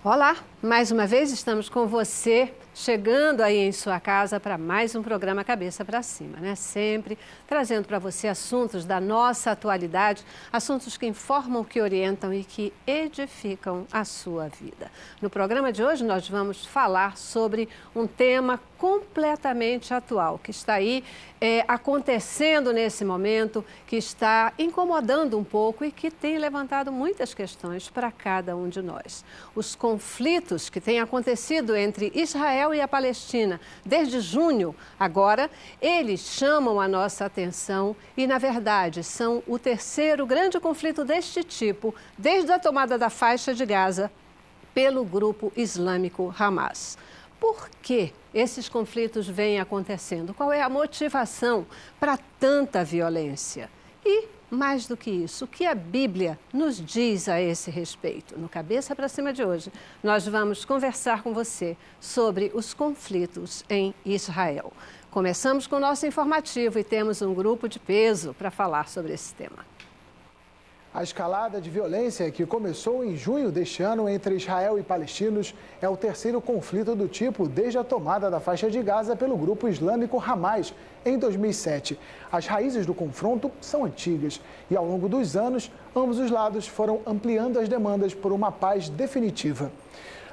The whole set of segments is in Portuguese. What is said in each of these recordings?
Olá, mais uma vez estamos com você, chegando aí em sua casa para mais um programa Cabeça para Cima, né? Sempre trazendo para você assuntos da nossa atualidade, assuntos que informam, que orientam e que edificam a sua vida. No programa de hoje nós vamos falar sobre um tema completamente atual, que está aí acontecendo nesse momento, que está incomodando um pouco e que tem levantado muitas questões para cada um de nós. Os conflitos que têm acontecido entre Israel e a Palestina desde junho, agora, eles chamam a nossa atenção e, na verdade, são o terceiro grande conflito deste tipo desde a tomada da faixa de Gaza pelo grupo islâmico Hamas. Por que esses conflitos vêm acontecendo? Qual é a motivação para tanta violência? E, mais do que isso, o que a Bíblia nos diz a esse respeito? No Cabeça para Cima de hoje, nós vamos conversar com você sobre os conflitos em Israel. Começamos com o nosso informativo e temos um grupo de peso para falar sobre esse tema. A escalada de violência que começou em junho deste ano entre Israel e palestinos é o terceiro conflito do tipo desde a tomada da faixa de Gaza pelo grupo islâmico Hamas em 2007. As raízes do confronto são antigas e, ao longo dos anos, ambos os lados foram ampliando as demandas por uma paz definitiva.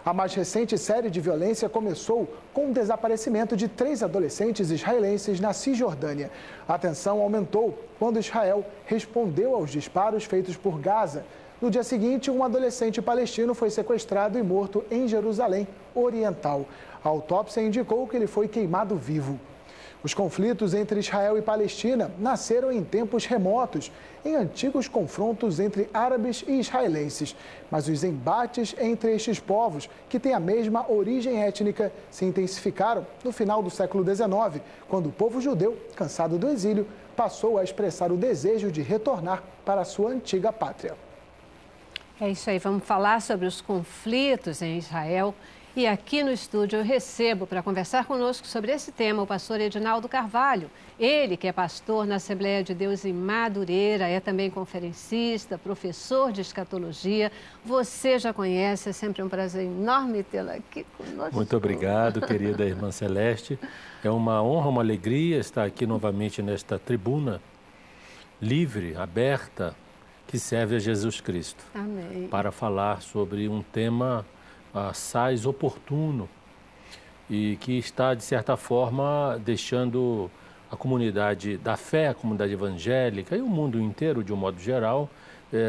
A mais recente série de violência começou com o desaparecimento de 3 adolescentes israelenses na Cisjordânia. A tensão aumentou quando Israel respondeu aos disparos feitos por Gaza. No dia seguinte, um adolescente palestino foi sequestrado e morto em Jerusalém Oriental. A autópsia indicou que ele foi queimado vivo. Os conflitos entre Israel e Palestina nasceram em tempos remotos, em antigos confrontos entre árabes e israelenses. Mas os embates entre estes povos, que têm a mesma origem étnica, se intensificaram no final do século XIX, quando o povo judeu, cansado do exílio, passou a expressar o desejo de retornar para a sua antiga pátria. É isso aí, vamos falar sobre os conflitos em Israel. E aqui no estúdio eu recebo para conversar conosco sobre esse tema o pastor Edinaldo Carvalho. Ele que é pastor na Assembleia de Deus em Madureira, é também conferencista, professor de escatologia. Você já conhece, é sempre um prazer enorme tê-la aqui conosco. Muito obrigado, querida irmã Celeste. É uma honra, uma alegria estar aqui novamente nesta tribuna livre, aberta, que serve a Jesus Cristo. Amém. Para falar sobre um tema assaz oportuno e que está, de certa forma, deixando a comunidade da fé, a comunidade evangélica e o mundo inteiro, de um modo geral,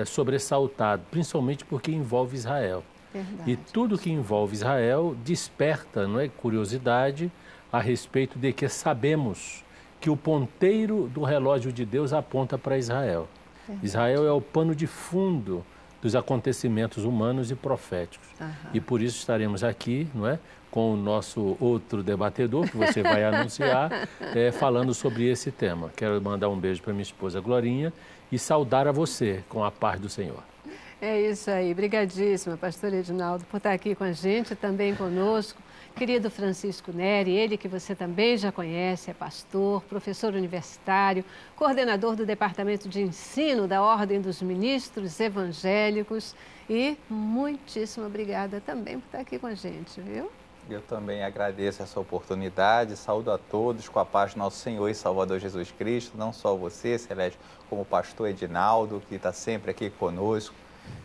sobressaltado, principalmente porque envolve Israel. Verdade. E tudo que envolve Israel desperta, não é, curiosidade a respeito de que sabemos que o ponteiro do relógio de Deus aponta para Israel. Verdade. Israel é o pano de fundo dos acontecimentos humanos e proféticos. E por isso estaremos aqui, não é, com o nosso outro debatedor, que você vai anunciar, falando sobre esse tema. Quero mandar um beijo para minha esposa Glorinha e saudar a você com a paz do Senhor. É isso aí, brigadíssima, pastor Edinaldo, por estar aqui com a gente, também conosco. Querido Francisco Neri, ele que você também já conhece, é pastor, professor universitário, coordenador do Departamento de Ensino da Ordem dos Ministros Evangélicos e muitíssimo obrigada também por estar aqui com a gente, viu? Eu também agradeço essa oportunidade, saúdo a todos com a paz do nosso Senhor e Salvador Jesus Cristo, não só você, Celeste, como o pastor Edinaldo, que está sempre aqui conosco,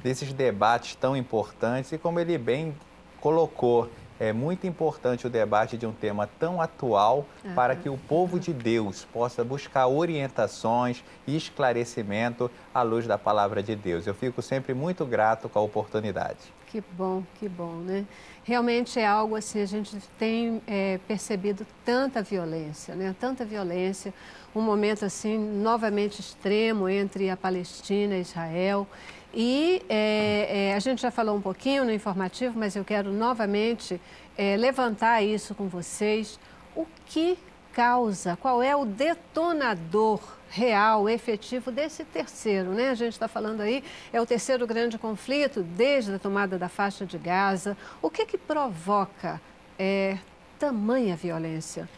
nesses debates tão importantes e como ele bem colocou, é muito importante o debate de um tema tão atual para que o povo de Deus possa buscar orientações e esclarecimento à luz da palavra de Deus. Eu fico sempre muito grato com a oportunidade. Que bom, né? Realmente é algo assim, a gente tem percebido tanta violência, né? Tanta violência, um momento assim novamente extremo entre a Palestina e Israel. E a gente já falou um pouquinho no informativo, mas eu quero novamente levantar isso com vocês. O que causa, qual é o detonador real, efetivo desse terceiro, né? A gente está falando aí, é o terceiro grande conflito desde a tomada da faixa de Gaza. O que provoca tamanha violência?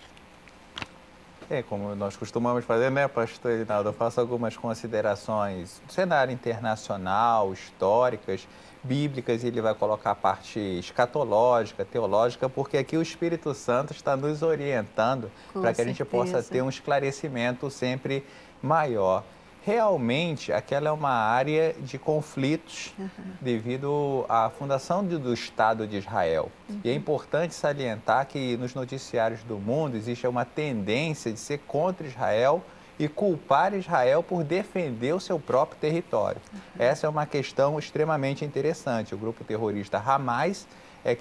Como nós costumamos fazer, né, pastor Edinaldo? Eu faço algumas considerações do cenário internacional, históricas, bíblicas, e ele vai colocar a parte escatológica, teológica, porque aqui o Espírito Santo está nos orientando para que a gente possa ter um esclarecimento sempre maior. Realmente, aquela é uma área de conflitos devido à fundação do Estado de Israel. E é importante salientar que nos noticiários do mundo existe uma tendência de ser contra Israel e culpar Israel por defender o seu próprio território. Essa é uma questão extremamente interessante. O grupo terrorista Hamas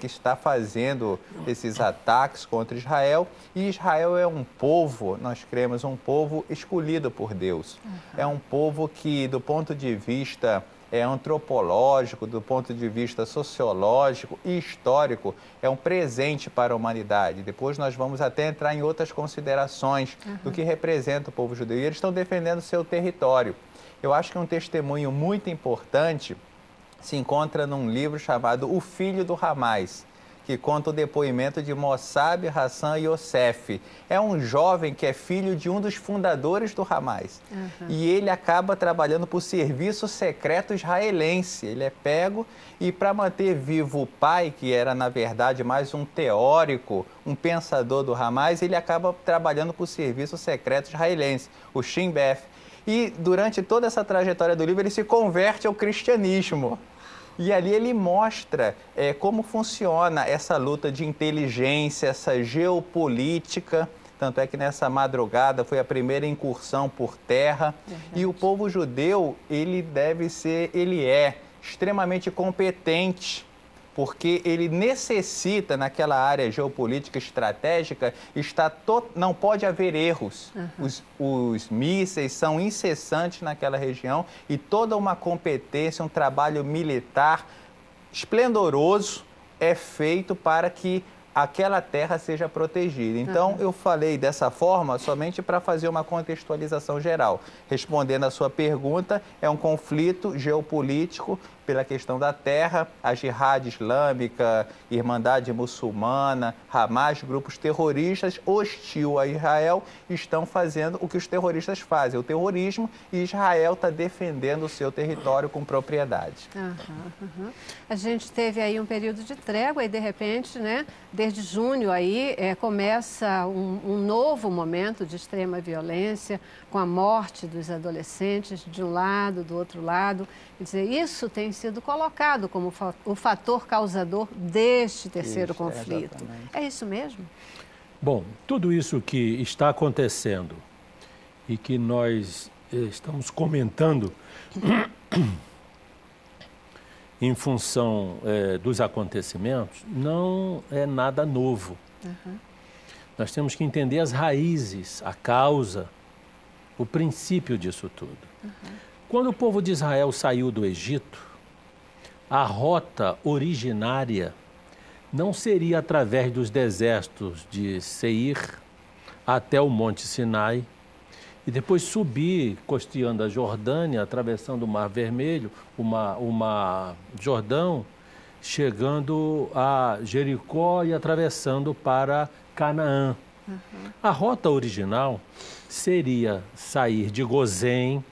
que está fazendo esses ataques contra Israel, e Israel é um povo, nós cremos, um povo escolhido por Deus. É um povo que, do ponto de vista antropológico, do ponto de vista sociológico e histórico, é um presente para a humanidade. Depois nós vamos até entrar em outras considerações do que representa o povo judeu. E eles estão defendendo o seu território. Eu acho que um testemunho muito importante se encontra num livro chamado O Filho do Hamas, que conta o depoimento de Mossab Hassan Youssef. É um jovem que é filho de um dos fundadores do Hamas. E ele acaba trabalhando para o serviço secreto israelense. Ele é pego e, para manter vivo o pai, que era, na verdade, mais um teórico, um pensador do Hamas, ele acaba trabalhando para o serviço secreto israelense, o Shin Bet. E, durante toda essa trajetória do livro, ele se converte ao cristianismo. E ali ele mostra como funciona essa luta de inteligência, essa geopolítica. Tanto é que nessa madrugada foi a primeira incursão por terra. E o povo judeu, ele é extremamente competente, porque ele necessita, naquela área geopolítica estratégica, não pode haver erros. Os mísseis são incessantes naquela região e toda uma competência, um trabalho militar esplendoroso é feito para que aquela terra seja protegida. Então, eu falei dessa forma somente para fazer uma contextualização geral. Respondendo à sua pergunta, é um conflito geopolítico pela questão da terra, a Jihad Islâmica, Irmandade Muçulmana, Hamas, grupos terroristas hostil a Israel, estão fazendo o que os terroristas fazem, o terrorismo, e Israel está defendendo o seu território com propriedade. A gente teve aí um período de trégua e, de repente, né, desde junho aí começa um novo momento de extrema violência, com a morte dos adolescentes de um lado, do outro lado. Quer dizer, isso tem sido colocado como o fator causador deste terceiro conflito. Exatamente. É isso mesmo? Bom, tudo isso que está acontecendo e que nós estamos comentando em função dos acontecimentos não é nada novo. Nós temos que entender as raízes, a causa, o princípio disso tudo. Quando o povo de Israel saiu do Egito, a rota originária não seria através dos desertos de Seir até o Monte Sinai e depois subir, costeando a Jordânia, atravessando o Mar Vermelho, o Mar Jordão, chegando a Jericó e atravessando para Canaã. A rota original seria sair de Gozém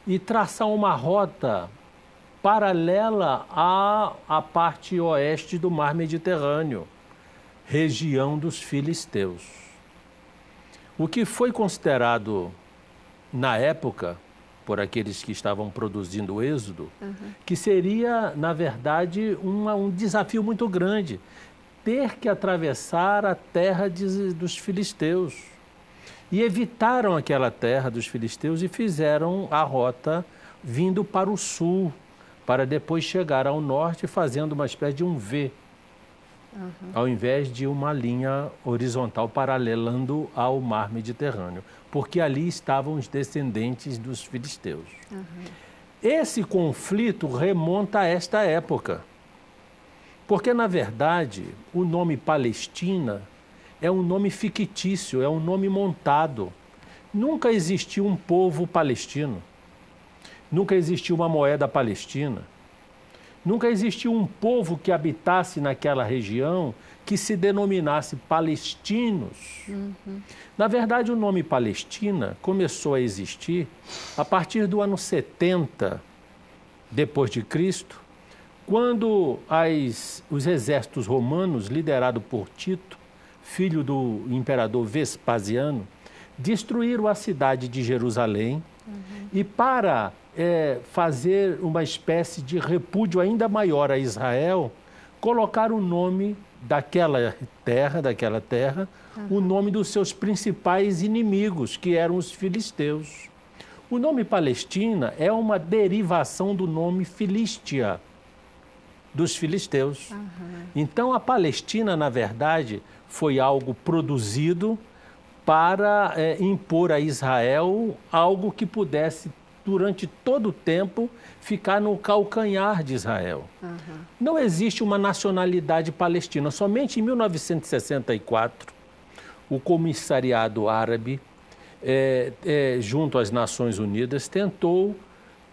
e traçar uma rota paralela à parte oeste do Mar Mediterrâneo, região dos filisteus. O que foi considerado, na época, por aqueles que estavam produzindo o Êxodo, que seria, na verdade, um desafio muito grande, ter que atravessar a terra dos filisteus. E evitaram aquela terra dos filisteus e fizeram a rota vindo para o sul, para depois chegar ao norte fazendo uma espécie de um V, ao invés de uma linha horizontal paralelando ao mar Mediterrâneo, porque ali estavam os descendentes dos filisteus. Esse conflito remonta a esta época, porque, na verdade, o nome Palestina é um nome fictício, é um nome montado. Nunca existiu um povo palestino. Nunca existiu uma moeda palestina. Nunca existiu um povo que habitasse naquela região que se denominasse palestinos. Na verdade, o nome Palestina começou a existir a partir do ano 70 depois de Cristo, quando os exércitos romanos, liderados por Tito, filho do imperador Vespasiano, destruíram a cidade de Jerusalém e para fazer uma espécie de repúdio ainda maior a Israel, colocaram o nome daquela terra, o nome dos seus principais inimigos, que eram os filisteus. O nome Palestina é uma derivação do nome Filístia, dos filisteus. Então, a Palestina, na verdade, foi algo produzido para impor a Israel algo que pudesse, durante todo o tempo, ficar no calcanhar de Israel. Não existe uma nacionalidade palestina. Somente em 1964, o Comissariado Árabe, junto às Nações Unidas, tentou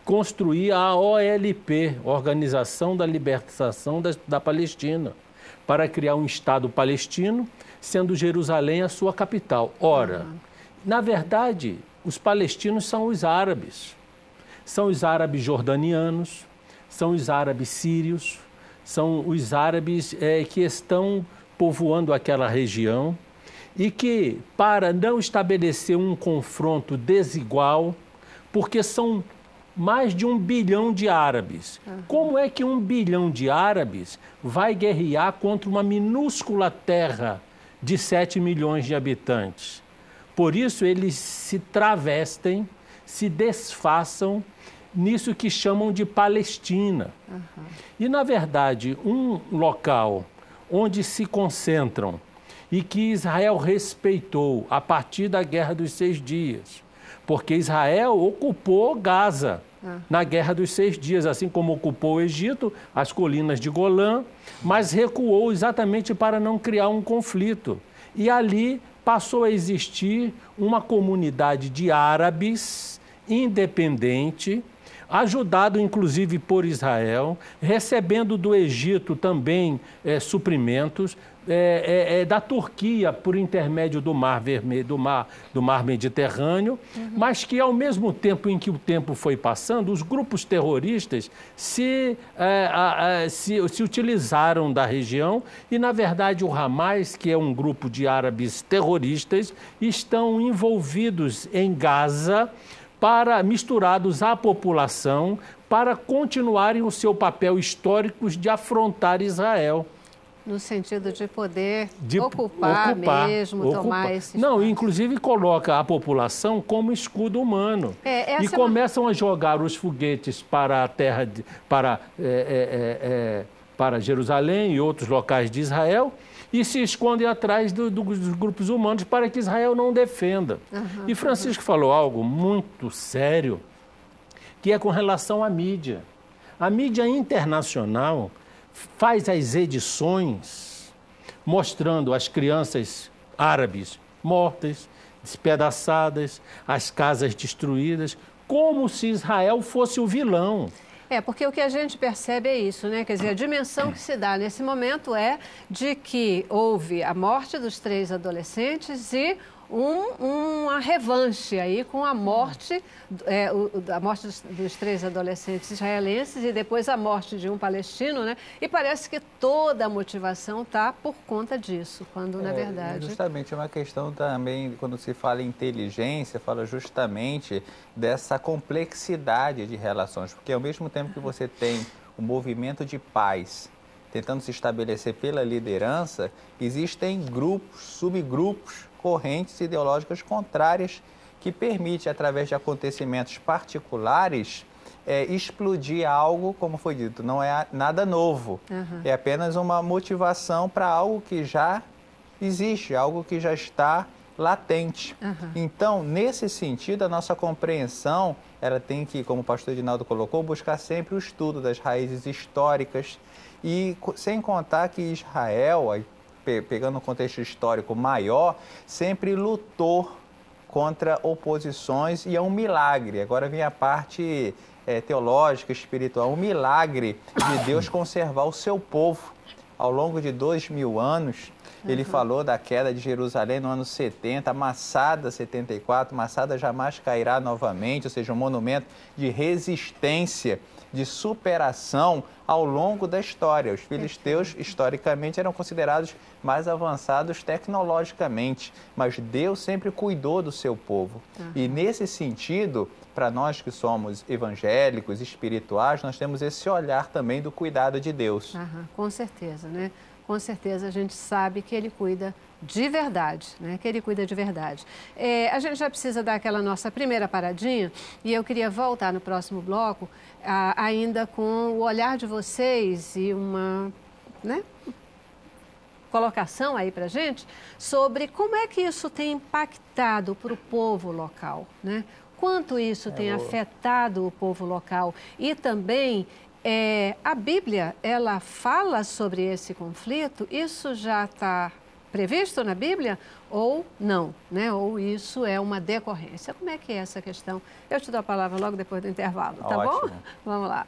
construir a OLP, Organização da Libertação da Palestina, para criar um Estado palestino, sendo Jerusalém a sua capital. Ora, na verdade, os palestinos são os árabes. São os árabes jordanianos, são os árabes sírios, são os árabes que estão povoando aquela região e que, para não estabelecer um confronto desigual, porque são mais de 1 bilhão de árabes. Como é que 1 bilhão de árabes vai guerrear contra uma minúscula terra de 7 milhões de habitantes? Por isso, eles se travestem, se desfaçam nisso que chamam de Palestina. E, na verdade, um local onde se concentram e que Israel respeitou a partir da Guerra dos 6 Dias, porque Israel ocupou Gaza na Guerra dos 6 Dias, assim como ocupou o Egito, as colinas de Golã, mas recuou exatamente para não criar um conflito. E ali passou a existir uma comunidade de árabes independente, ajudado inclusive por Israel, recebendo do Egito também suprimentos, da Turquia por intermédio do Mar Vermelho, do Mar Mediterrâneo, mas que ao mesmo tempo em que o tempo foi passando, os grupos terroristas se utilizaram da região e, na verdade, o Hamas, que é um grupo de árabes terroristas, estão envolvidos em Gaza, misturados à população, para continuarem o seu papel histórico de afrontar Israel. No sentido de poder ocupar mesmo, tomar esse espaço. Não, inclusive coloca a população como escudo humano. E começam a jogar os foguetes para a terra, para Jerusalém e outros locais de Israel, e se escondem atrás dos grupos humanos para que Israel não defenda. E Francisco falou algo muito sério, que é com relação à mídia. A mídia internacional faz as edições mostrando as crianças árabes mortas, despedaçadas, as casas destruídas, como se Israel fosse o vilão. Porque o que a gente percebe é isso, né? Quer dizer, a dimensão que se dá nesse momento é de que houve a morte dos 3 adolescentes e uma revanche aí com a morte, dos 3 adolescentes israelenses e depois a morte de um palestino, né? E parece que toda a motivação está por conta disso, quando na verdade... Justamente, é uma questão também, quando se fala em inteligência, fala justamente dessa complexidade de relações, porque ao mesmo tempo que você tem o movimento de paz tentando se estabelecer pela liderança, existem grupos, subgrupos, correntes ideológicas contrárias que permite, através de acontecimentos particulares, explodir algo, como foi dito, não é nada novo. É apenas uma motivação para algo que já existe, algo que já está latente. Então, nesse sentido, a nossa compreensão, ela tem que, como o pastor Edinaldo colocou, buscar sempre o estudo das raízes históricas e sem contar que Israel, pegando um contexto histórico maior, sempre lutou contra oposições e é um milagre. Agora vem a parte teológica, espiritual, um milagre de Deus conservar o seu povo. Ao longo de 2000 anos, ele falou da queda de Jerusalém no ano 70, Massada 74, Massada jamais cairá novamente, ou seja, um monumento de resistência, de superação ao longo da história. Os filisteus, historicamente, eram considerados mais avançados tecnologicamente, mas Deus sempre cuidou do seu povo. E nesse sentido, para nós que somos evangélicos, espirituais, nós temos esse olhar também do cuidado de Deus. Com certeza, né? Com certeza a gente sabe que Ele cuida de verdade, né? Que Ele cuida de verdade. A gente já precisa dar aquela nossa primeira paradinha e eu queria voltar no próximo bloco ainda com o olhar de vocês e uma, né, colocação aí para a gente sobre como é que isso tem impactado para o povo local, né? Quanto isso tem afetado o povo local e também a Bíblia, ela fala sobre esse conflito? Isso já está previsto na Bíblia ou não, né? Ou isso é uma decorrência? Como é que é essa questão? Eu te dou a palavra logo depois do intervalo, tá bom? Vamos lá.